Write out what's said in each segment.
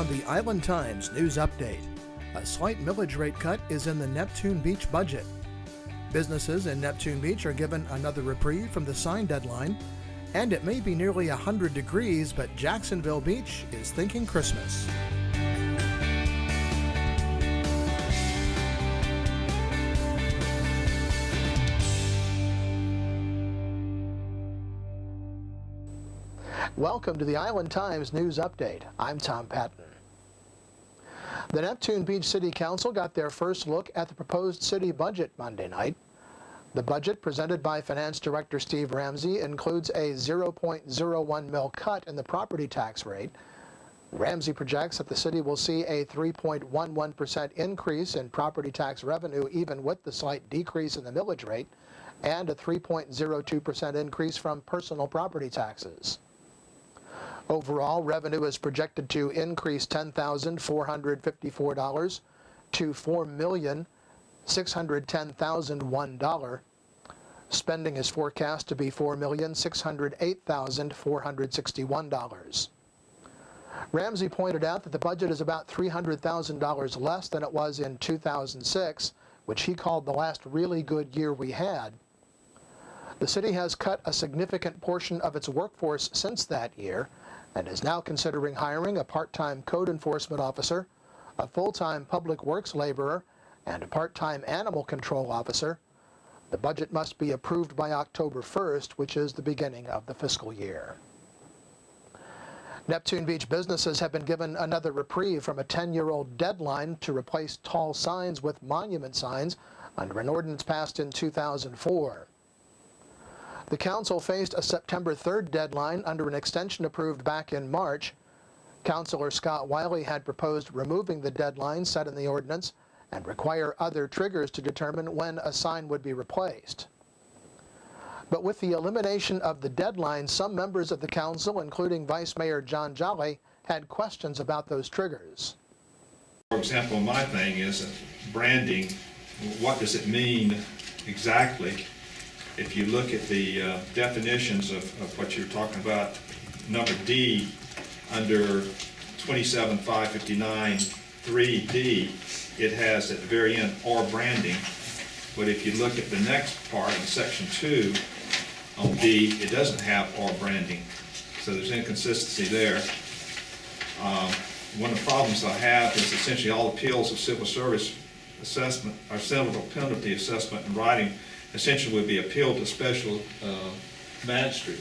on the Island Times News Update. A slight millage rate cut is in the Neptune Beach budget. Businesses in Neptune Beach are given another reprieve from the sign deadline, and it may be nearly 100 degrees, but Jacksonville Beach is thinking Christmas. Welcome to the Island Times News Update. I'm Tom Patton. The Neptune Beach City Council got their first look at the proposed city budget Monday night. The budget presented by Finance Director Steve Ramsey includes a 0.01 mil cut in the property tax rate. Ramsey projects that the city will see a 3.11% increase in property tax revenue even with the slight decrease in the millage rate, and a 3.02% increase from personal property taxes. Overall, revenue is projected to increase $10,454 to $4,610,001. Spending is forecast to be $4,608,461. Ramsey pointed out that the budget is about $300,000 less than it was in 2006, which he called the last really good year we had. The city has cut a significant portion of its workforce since that year, and is now considering hiring a part-time code enforcement officer, a full-time public works laborer, and a part-time animal control officer. The budget must be approved by October 1st, which is the beginning of the fiscal year. Neptune Beach businesses have been given another reprieve from a 10-year-old deadline to replace tall signs with monument signs under an ordinance passed in 2004. The council faced a September 3rd deadline under an extension approved back in March. Councilor Scott Wiley had proposed removing the deadline set in the ordinance and require other triggers to determine when a sign would be replaced. But with the elimination of the deadline, some members of the council, including Vice Mayor John Jolly, had questions about those triggers. For example, my thing is branding. What does it mean exactly? If you look at the definitions of what you're talking about, number D, under 27.559 3D, it has at the very end, or branding. But if you look at the next part in section 2 on D, it doesn't have or branding. So there's inconsistency there. One of the problems I have is essentially all appeals of civil service assessment or civil penalty assessment in writing essentially would be appealed to special magistrate.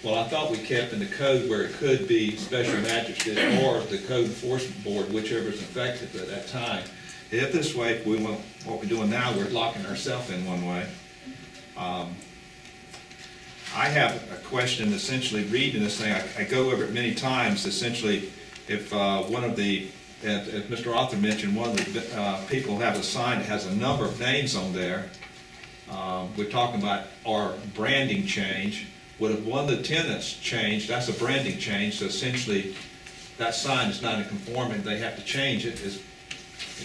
Well, I thought we kept in the code where it could be special magistrate or the code enforcement board, whichever is effective at that time. If this way, we want what we're doing now, we're locking ourselves in one way. I have a question essentially reading this thing. I go over it many times. Essentially, if one of the, as Mr. Arthur mentioned, one of the people have a sign that has a number of names on there. We're talking about our branding change. What if one of the tenants changed? That's a branding change. So essentially, that sign is not in conformity. They have to change it. Is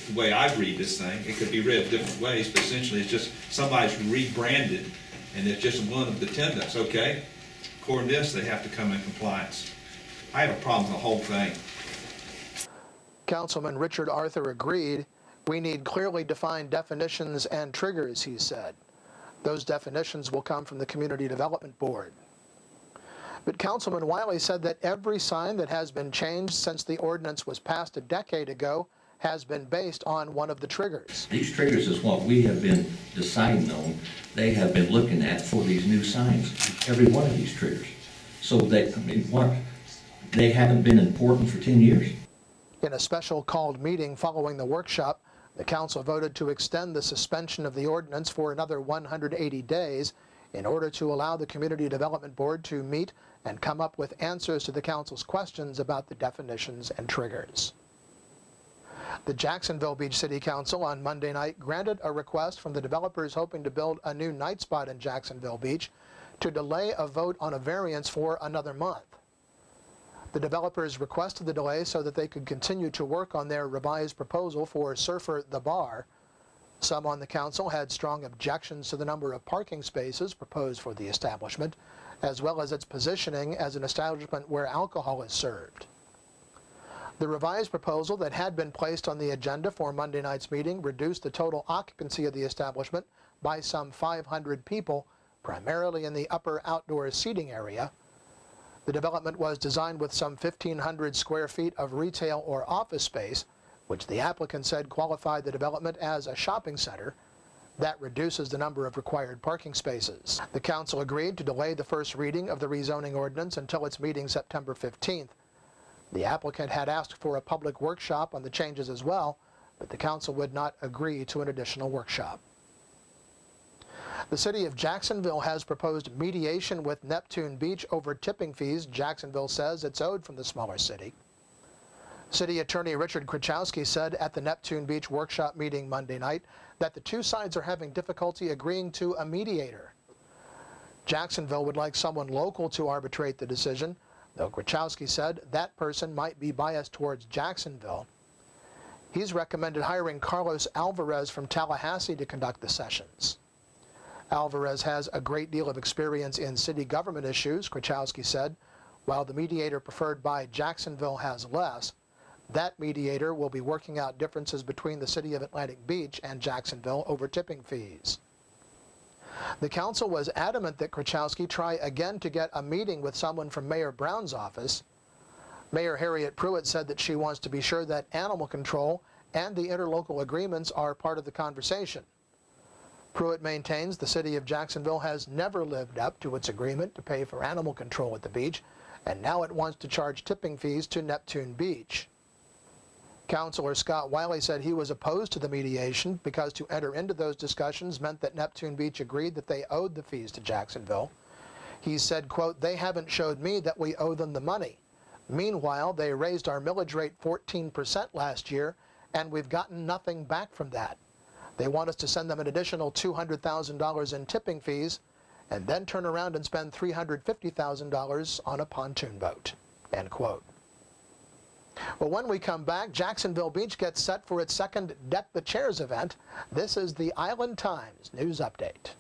the way I read this thing. It could be read different ways, but essentially, it's just somebody's rebranded, and it's just one of the tenants. Okay, according to this, they have to come in compliance. I have a problem with the whole thing. Councilman Richard Arthur agreed. We need clearly defined definitions and triggers, he said. Those definitions will come from the Community Development Board. But Councilman Wiley said that every sign that has been changed since the ordinance was passed a decade ago has been based on one of the triggers. These triggers is what we have been deciding on. They have been looking at for these new signs, every one of these triggers. So they haven't been important for 10 years. In a special called meeting following the workshop, the council voted to extend the suspension of the ordinance for another 180 days in order to allow the Community Development Board to meet and come up with answers to the council's questions about the definitions and triggers. The Jacksonville Beach City Council on Monday night granted a request from the developers hoping to build a new night spot in Jacksonville Beach to delay a vote on a variance for another month. The developers requested the delay so that they could continue to work on their revised proposal for Surfer the Bar. Some on the council had strong objections to the number of parking spaces proposed for the establishment, as well as its positioning as an establishment where alcohol is served. The revised proposal that had been placed on the agenda for Monday night's meeting reduced the total occupancy of the establishment by some 500 people, primarily in the upper outdoor seating area. The development was designed with some 1,500 square feet of retail or office space, which the applicant said qualified the development as a shopping center. That reduces the number of required parking spaces. The council agreed to delay the first reading of the rezoning ordinance until its meeting September 15th. The applicant had asked for a public workshop on the changes as well, but the council would not agree to an additional workshop. The city of Jacksonville has proposed mediation with Neptune Beach over tipping fees Jacksonville says it's owed from the smaller city. City Attorney Richard Krichowski said at the Neptune Beach workshop meeting Monday night that the two sides are having difficulty agreeing to a mediator. Jacksonville would like someone local to arbitrate the decision, though Krichowski said that person might be biased towards Jacksonville. He's recommended hiring Carlos Alvarez from Tallahassee to conduct the sessions. Alvarez has a great deal of experience in city government issues, Krichowski said, while the mediator preferred by Jacksonville has less. That mediator will be working out differences between the city of Atlantic Beach and Jacksonville over tipping fees. The council was adamant that Krichowski try again to get a meeting with someone from Mayor Brown's office. Mayor Harriet Pruitt said that she wants to be sure that animal control and the interlocal agreements are part of the conversation. Pruitt maintains the city of Jacksonville has never lived up to its agreement to pay for animal control at the beach, and now it wants to charge tipping fees to Neptune Beach. Councilor Scott Wiley said he was opposed to the mediation because to enter into those discussions meant that Neptune Beach agreed that they owed the fees to Jacksonville. He said, quote, "They haven't showed me that we owe them the money. Meanwhile, they raised our millage rate 14% last year, and we've gotten nothing back from that. They want us to send them an additional $200,000 in tipping fees and then turn around and spend $350,000 on a pontoon boat," end quote. Well, when we come back, Jacksonville Beach gets set for its second Deck the Chairs event. This is the Island Times News Update.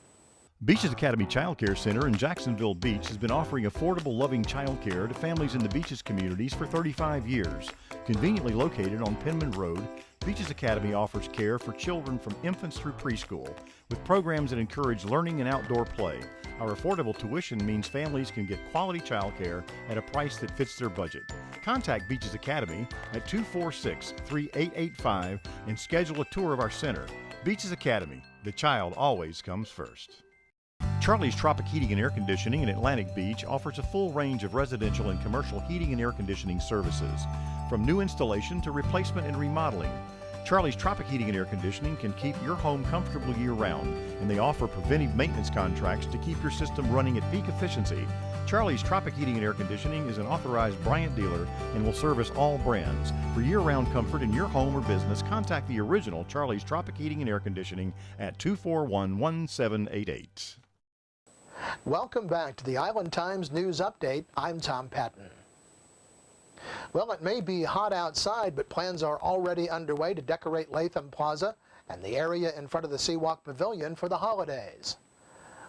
Beaches Academy Child Care Center in Jacksonville Beach has been offering affordable, loving child care to families in the Beaches communities for 35 years. Conveniently located on Penman Road, Beaches Academy offers care for children from infants through preschool, with programs that encourage learning and outdoor play. Our affordable tuition means families can get quality child care at a price that fits their budget. Contact Beaches Academy at 246-3885 and schedule a tour of our center. Beaches Academy, the child always comes first. Charlie's Tropic Heating and Air Conditioning in Atlantic Beach offers a full range of residential and commercial heating and air conditioning services, from new installation to replacement and remodeling. Charlie's Tropic Heating and Air Conditioning can keep your home comfortable year-round, and they offer preventive maintenance contracts to keep your system running at peak efficiency. Charlie's Tropic Heating and Air Conditioning is an authorized Bryant dealer and will service all brands. For year-round comfort in your home or business, contact the original Charlie's Tropic Heating and Air Conditioning at 241-1788. Welcome back to the Island Times News Update. I'm Tom Patton. Well, it may be hot outside, but plans are already underway to decorate Latham Plaza and the area in front of the Seawalk Pavilion for the holidays.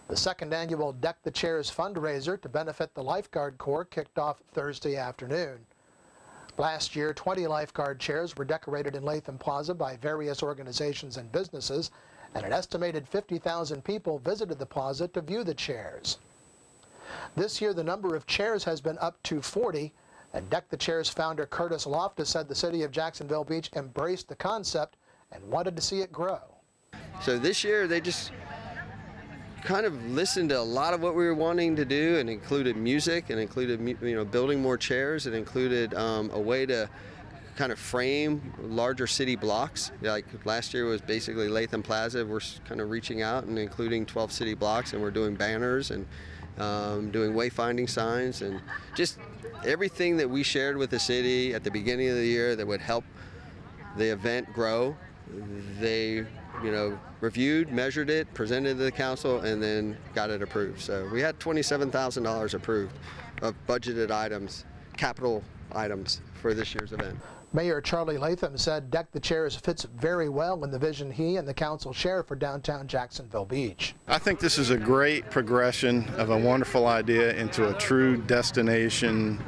The second annual Deck the Chairs fundraiser to benefit the Lifeguard Corps kicked off Thursday afternoon. Last year, 20 lifeguard chairs were decorated in Latham Plaza by various organizations and businesses, and an estimated 50,000 people visited the plaza to view the chairs. This year, the number of chairs has been up to 40, and Deck the Chairs founder Curtis Loftus said the city of Jacksonville Beach embraced the concept and wanted to see it grow. So this year they just kind of listened to a lot of what we were wanting to do, and included music, and included building more chairs. It included a way to kind of frame larger city blocks. Like last year was basically Latham Plaza. We're kind of reaching out and including 12 city blocks, and we're doing banners and doing wayfinding signs, and just everything that we shared with the city at the beginning of the year that would help the event grow. They reviewed, measured it, presented it to the council, and then got it approved. So we had $27,000 approved of budgeted items, capital items for this year's event. Mayor Charlie Latham said Deck the Chairs fits very well in the vision he and the council share for downtown Jacksonville Beach. I think this is a great progression of a wonderful idea into a true destination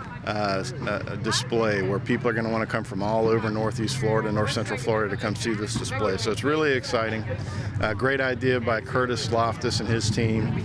display where people are going to want to come from all over Northeast Florida, North Central Florida to come see this display. So it's really exciting. Great idea by Curtis Loftus and his team.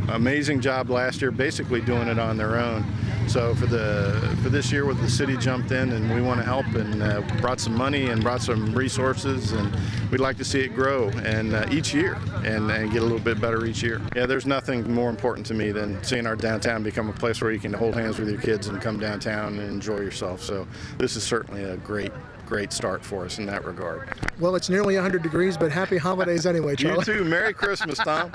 Amazing job last year, basically doing it on their own. So for this year, with the city jumped in, and we want to help, and brought some money and brought some resources, and we'd like to see it grow and each year and get a little bit better each year. Yeah, there's nothing more important to me than seeing our downtown become a place where you can hold hands with your kids and come downtown and enjoy yourself. So this is certainly a great start for us in that regard. Well, it's nearly 100 degrees, but happy holidays anyway, Charlie. You too. Merry Christmas, Tom.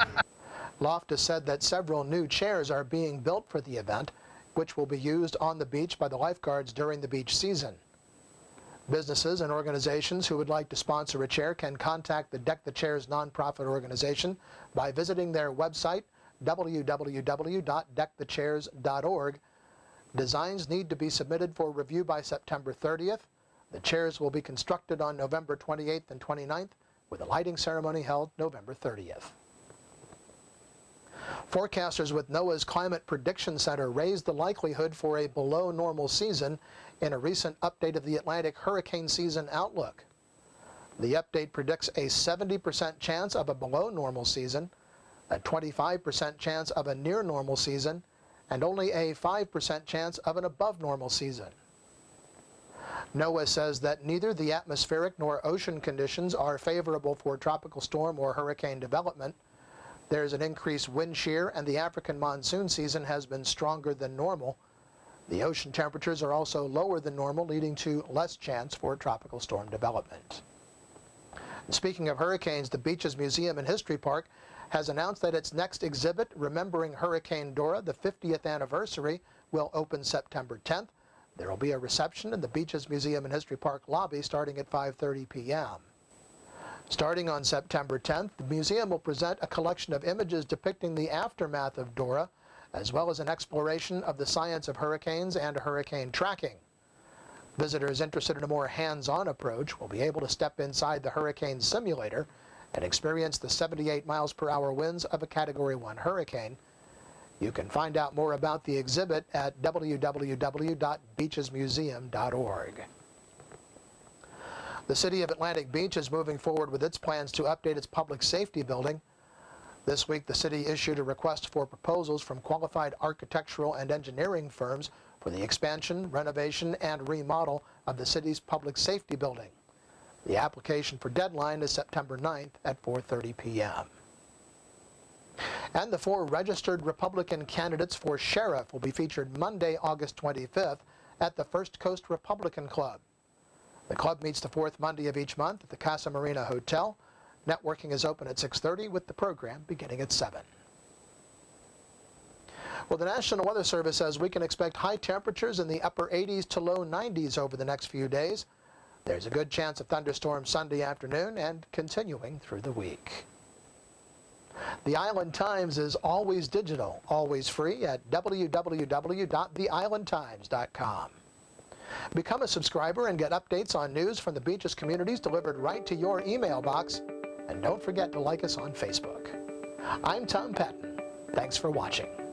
Loftus said that several new chairs are being built for the event, which will be used on the beach by the lifeguards during the beach season. Businesses and organizations who would like to sponsor a chair can contact the Deck the Chairs nonprofit organization by visiting their website, www.deckthechairs.org. Designs need to be submitted for review by September 30th. The chairs will be constructed on November 28th and 29th, with a lighting ceremony held November 30th. Forecasters with NOAA's Climate Prediction Center raised the likelihood for a below normal season in a recent update of the Atlantic hurricane season outlook. The update predicts a 70% chance of a below normal season, a 25% chance of a near normal season, and only a 5% chance of an above normal season. NOAA says that neither the atmospheric nor ocean conditions are favorable for tropical storm or hurricane development. There's an increased wind shear, and the African monsoon season has been stronger than normal. The ocean temperatures are also lower than normal, leading to less chance for tropical storm development. And speaking of hurricanes, the Beaches Museum and History Park has announced that its next exhibit, Remembering Hurricane Dora, the 50th anniversary, will open September 10th. There will be a reception in the Beaches Museum and History Park lobby starting at 5:30 p.m. Starting on September 10th, the museum will present a collection of images depicting the aftermath of Dora, as well as an exploration of the science of hurricanes and hurricane tracking. Visitors interested in a more hands-on approach will be able to step inside the hurricane simulator and experience the 78 miles per hour winds of a Category 1 hurricane. You can find out more about the exhibit at www.beachesmuseum.org. The city of Atlantic Beach is moving forward with its plans to update its public safety building. This week, the city issued a request for proposals from qualified architectural and engineering firms for the expansion, renovation, and remodel of the city's public safety building. The application for deadline is September 9th at 4:30 p.m. And the 4 registered Republican candidates for sheriff will be featured Monday, August 25th at the First Coast Republican Club. The club meets the 4th Monday of each month at the Casa Marina Hotel. Networking is open at 6:30 with the program beginning at 7. Well, the National Weather Service says we can expect high temperatures in the upper 80s to low 90s over the next few days. There's a good chance of thunderstorms Sunday afternoon and continuing through the week. The Island Times is always digital, always free at www.theislandtimes.com. Become a subscriber and get updates on news from the Beaches communities delivered right to your email box. And don't forget to like us on Facebook. I'm Tom Patton. Thanks for watching.